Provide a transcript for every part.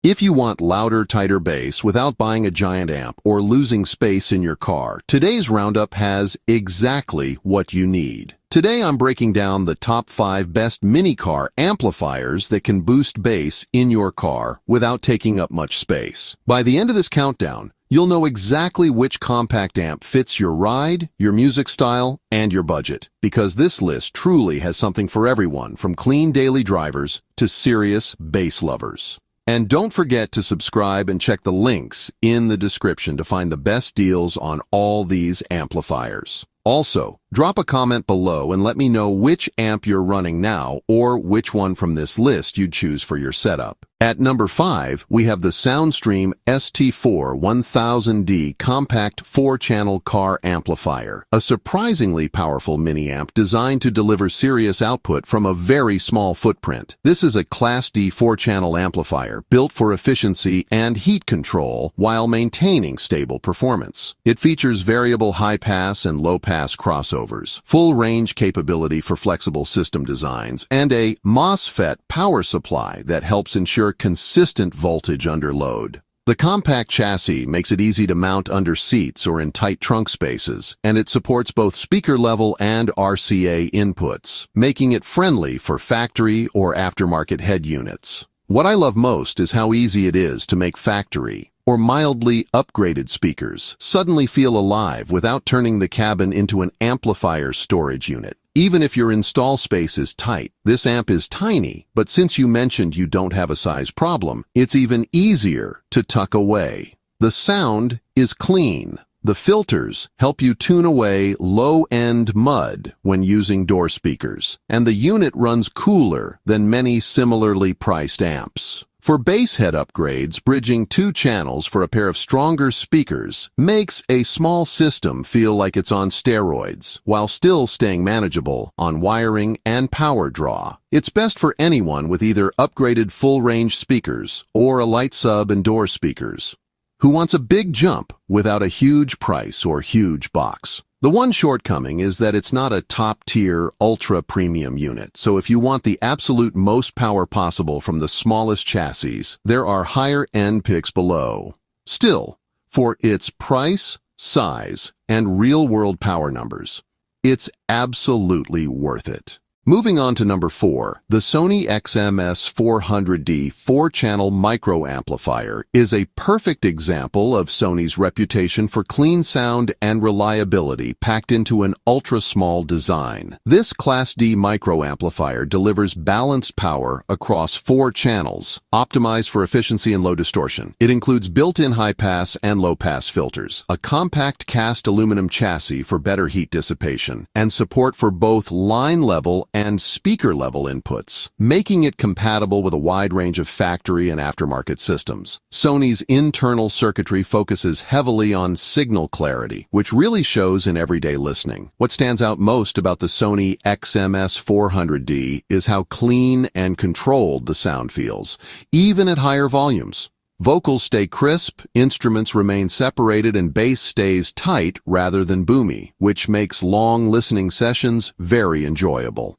If you want louder, tighter bass without buying a giant amp or losing space in your car, today's roundup has exactly what you need. Today I'm breaking down the top 5 best mini-car amplifiers that can boost bass in your car without taking up much space. By the end of this countdown, you'll know exactly which compact amp fits your ride, your music style, and your budget, because this list truly has something for everyone, from clean daily drivers to serious bass lovers. And don't forget to subscribe and check the links in the description to find the best deals on all these amplifiers. Also, drop a comment below and let me know which amp you're running now or which one from this list you'd choose for your setup. At number 5, we have the Soundstream ST4 1000D compact 4-channel car amplifier, a surprisingly powerful mini-amp designed to deliver serious output from a very small footprint. This is a Class D 4-channel amplifier built for efficiency and heat control while maintaining stable performance. It features variable high-pass and low-pass crossovers, full range capability for flexible system designs, and a MOSFET power supply that helps ensure consistent voltage under load. The compact chassis makes it easy to mount under seats or in tight trunk spaces, and it supports both speaker-level and RCA inputs, making it friendly for factory or aftermarket head units. What I love most is how easy it is to make factory or mildly upgraded speakers suddenly feel alive without turning the cabin into an amplifier storage unit. Even if your install space is tight, this amp is tiny, but since you mentioned you don't have a size problem, it's even easier to tuck away. The sound is clean. The filters help you tune away low-end mud when using door speakers, and the unit runs cooler than many similarly priced amps. For bass head upgrades, bridging 2 channels for a pair of stronger speakers makes a small system feel like it's on steroids, while still staying manageable on wiring and power draw. It's best for anyone with either upgraded full-range speakers or a light sub and door speakers who wants a big jump without a huge price or huge box. The one shortcoming is that it's not a top-tier, ultra-premium unit, so if you want the absolute most power possible from the smallest chassis, there are higher-end picks below. Still, for its price, size, and real-world power numbers, it's absolutely worth it. Moving on to number 4, the Sony XMS400D 4-channel micro amplifier is a perfect example of Sony's reputation for clean sound and reliability packed into an ultra-small design. This Class D micro amplifier delivers balanced power across 4 channels, optimized for efficiency and low distortion. It includes built-in high-pass and low-pass filters, a compact cast aluminum chassis for better heat dissipation, and support for both line-level and speaker-level inputs, making it compatible with a wide range of factory and aftermarket systems. Sony's internal circuitry focuses heavily on signal clarity, which really shows in everyday listening. What stands out most about the Sony XMS400D is how clean and controlled the sound feels, even at higher volumes. Vocals stay crisp, instruments remain separated, and bass stays tight rather than boomy, which makes long listening sessions very enjoyable.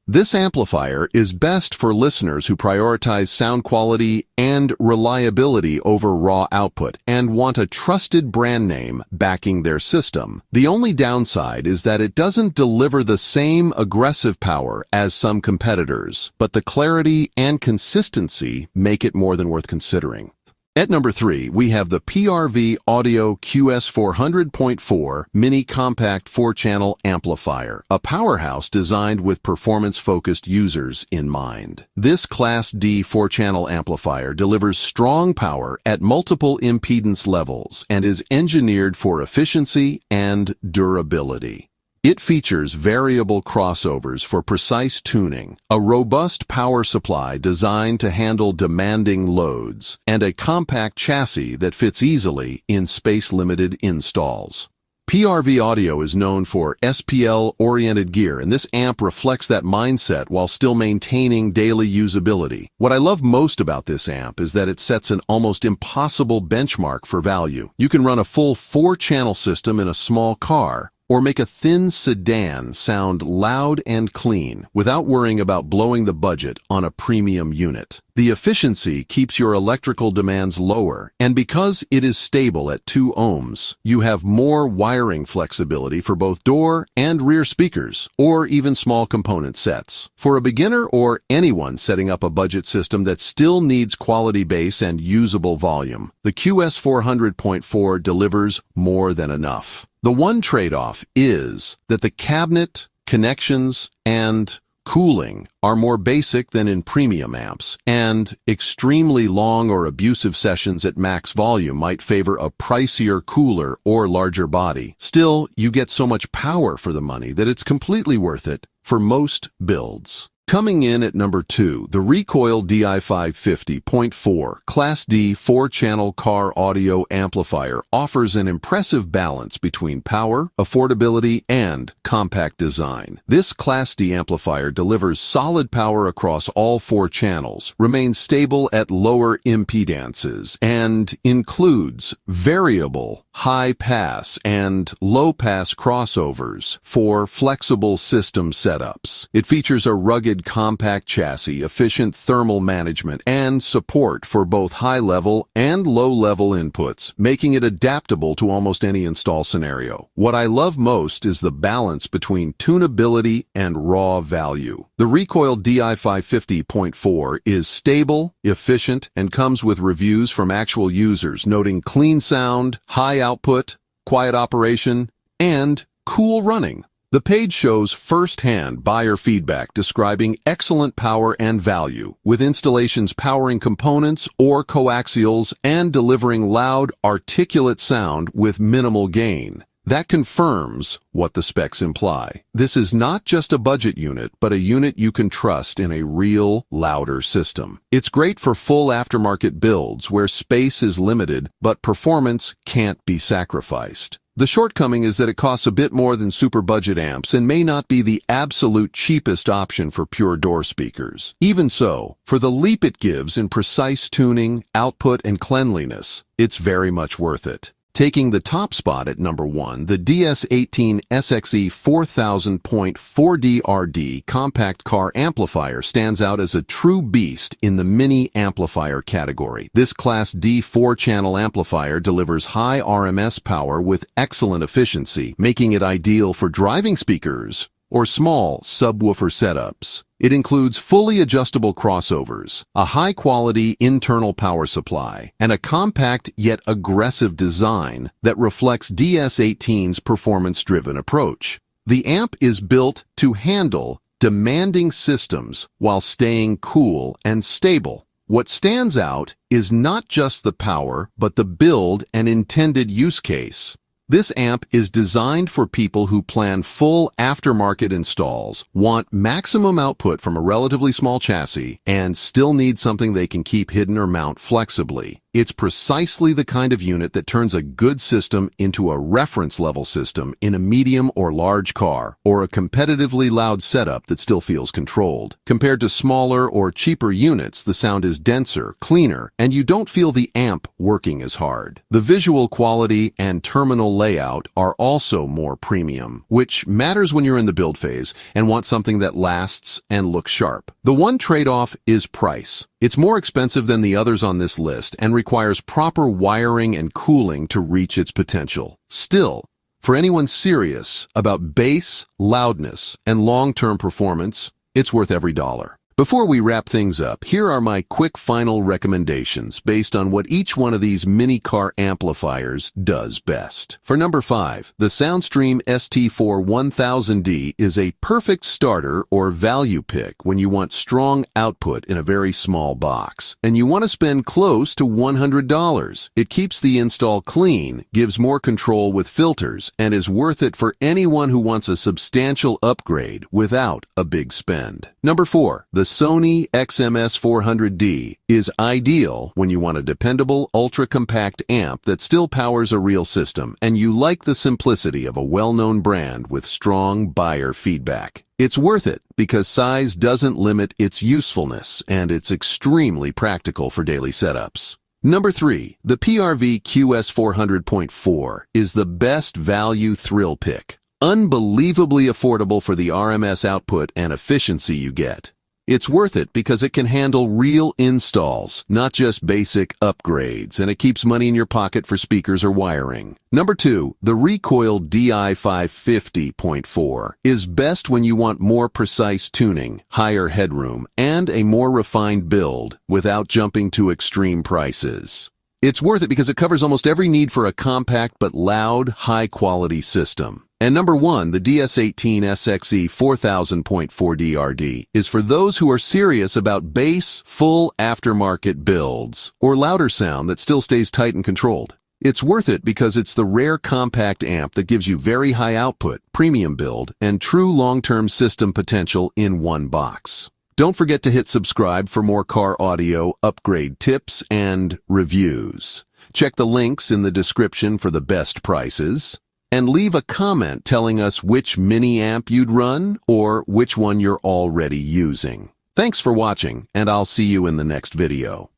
This amplifier is best for listeners who prioritize sound quality and reliability over raw output and want a trusted brand name backing their system. The only downside is that it doesn't deliver the same aggressive power as some competitors, but the clarity and consistency make it more than worth considering. At number 3, we have the PRV Audio QS400.4 Mini Compact 4-Channel Amplifier, a powerhouse designed with performance-focused users in mind. This Class D 4-channel amplifier delivers strong power at multiple impedance levels and is engineered for efficiency and durability. It features variable crossovers for precise tuning, a robust power supply designed to handle demanding loads, and a compact chassis that fits easily in space-limited installs. PRV Audio is known for SPL-oriented gear, and this amp reflects that mindset while still maintaining daily usability. What I love most about this amp is that it sets an almost impossible benchmark for value. You can run a full 4-channel system in a small car or make a thin sedan sound loud and clean without worrying about blowing the budget on a premium unit. The efficiency keeps your electrical demands lower, and because it is stable at 2 ohms, you have more wiring flexibility for both door and rear speakers, or even small component sets. For a beginner or anyone setting up a budget system that still needs quality bass and usable volume, the QS400.4 delivers more than enough. The one trade-off is that the cabinet, connections, and cooling are more basic than in premium amps, and extremely long or abusive sessions at max volume might favor a pricier cooler or larger body. Still, you get so much power for the money that it's completely worth it for most builds. Coming in at number 2, the Recoil DI550.4 Class D 4-channel car audio amplifier offers an impressive balance between power, affordability, and compact design. This Class D amplifier delivers solid power across all 4 channels, remains stable at lower impedances, and includes variable high-pass and low-pass crossovers for flexible system setups. It features a rugged compact chassis, efficient thermal management, and support for both high-level and low-level inputs, making it adaptable to almost any install scenario. What I love most is the balance between tunability and raw value. The Recoil DI550.4 is stable, efficient, and comes with reviews from actual users noting clean sound, high output, quiet operation, and cool running. The page shows first-hand buyer feedback describing excellent power and value, with installations powering components or coaxials and delivering loud, articulate sound with minimal gain. That confirms what the specs imply. This is not just a budget unit, but a unit you can trust in a real, louder system. It's great for full aftermarket builds where space is limited, but performance can't be sacrificed. The shortcoming is that it costs a bit more than super budget amps and may not be the absolute cheapest option for pure door speakers. Even so, for the leap it gives in precise tuning, output, and cleanliness, it's very much worth it. Taking the top spot at number 1, the DS18 SXE 4000.4D compact car amplifier stands out as a true beast in the mini amplifier category. This Class D 4-channel amplifier delivers high RMS power with excellent efficiency, making it ideal for driving speakers or small subwoofer setups. It includes fully adjustable crossovers, a high-quality internal power supply, and a compact yet aggressive design that reflects DS18's performance-driven approach. The amp is built to handle demanding systems while staying cool and stable. What stands out is not just the power, but the build and intended use case. This amp is designed for people who plan full aftermarket installs, want maximum output from a relatively small chassis, and still need something they can keep hidden or mount flexibly. It's precisely the kind of unit that turns a good system into a reference-level system in a medium or large car, or a competitively loud setup that still feels controlled. Compared to smaller or cheaper units, the sound is denser, cleaner, and you don't feel the amp working as hard. The visual quality and terminal layout are also more premium, which matters when you're in the build phase and want something that lasts and looks sharp. The one trade-off is price. It's more expensive than the others on this list and requires proper wiring and cooling to reach its potential. Still, for anyone serious about bass, loudness, and long-term performance, it's worth every dollar. Before we wrap things up, here are my quick final recommendations based on what each one of these mini car amplifiers does best. For number 5, the Soundstream ST4 1000D is a perfect starter or value pick when you want strong output in a very small box, and you want to spend close to $100. It keeps the install clean, gives more control with filters, and is worth it for anyone who wants a substantial upgrade without a big spend. Number 4, the Sony XMS400D is ideal when you want a dependable, ultra-compact amp that still powers a real system, and you like the simplicity of a well-known brand with strong buyer feedback. It's worth it because size doesn't limit its usefulness, and it's extremely practical for daily setups. Number 3, the PRV QS400.4 is the best value thrill pick. unbelievably affordable for the RMS output and efficiency you get. It's worth it because it can handle real installs, not just basic upgrades, and it keeps money in your pocket for speakers or wiring. Number 2, the Recoil DI550.4 is best when you want more precise tuning, higher headroom, and a more refined build without jumping to extreme prices. It's worth it because it covers almost every need for a compact but loud, high-quality system. And number 1, the DS18 SXE 4000.4 DRD is for those who are serious about bass, full aftermarket builds, or louder sound that still stays tight and controlled. It's worth it because it's the rare compact amp that gives you very high output, premium build, and true long-term system potential in one box. Don't forget to hit subscribe for more car audio upgrade tips and reviews. Check the links in the description for the best prices. And leave a comment telling us which mini amp you'd run or which one you're already using. Thanks for watching, and I'll see you in the next video.